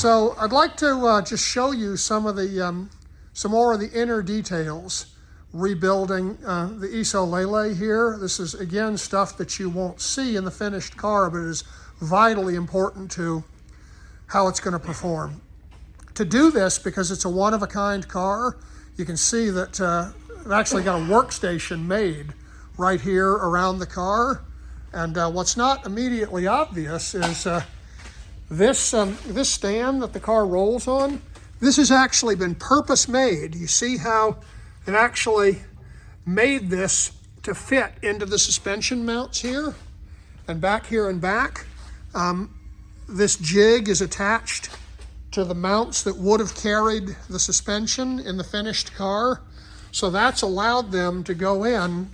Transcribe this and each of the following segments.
So I'd like to just show you some of the some more of the inner details rebuilding the ISO Lele here. This is again stuff that you won't see in the finished car, but it is vitally important to how it's going to perform. To do this, because it's a one-of-a-kind car, you can see that I've actually got a workstation made right here around the car. And what's not immediately obvious is this stand that the car rolls on. This has actually been purpose made. You see how it actually made this to fit into the suspension mounts here and back here and back. This jig is attached to the mounts that would have carried the suspension in the finished car. So that's allowed them to go in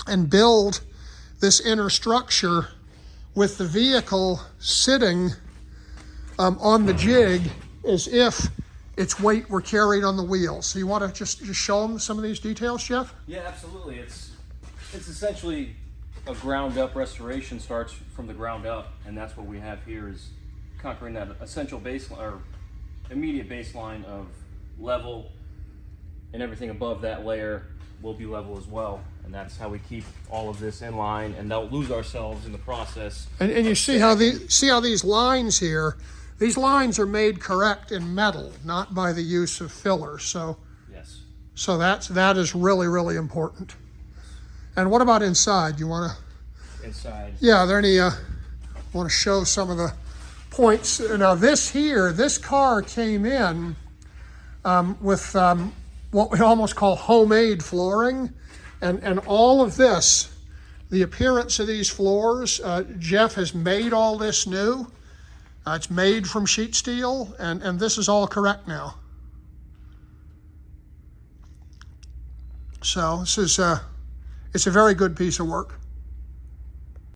and build this inner structure with the vehicle sitting on the jig as if its weight were carried on the wheels. So you want to just show them some of these details, Jeff? Yeah, absolutely. It's essentially a ground up restoration, starts from the ground up, and that's what we have here is conquering that essential baseline or immediate baseline of level, and everything above that layer will be level as well. And that's how we keep all of this in line and don't lose ourselves in the process. And you see how these lines here, these lines are made correct in metal, not by the use of fillers. So yes. So that is really, really important. And what about inside? You want to? Inside. Yeah, are there any, want to show some of the points. Now this car came in with what we almost call homemade flooring. And all of this, the appearance of these floors, Jeff has made all this new. It's made from sheet steel, and this is all correct now. So this is it's a very good piece of work.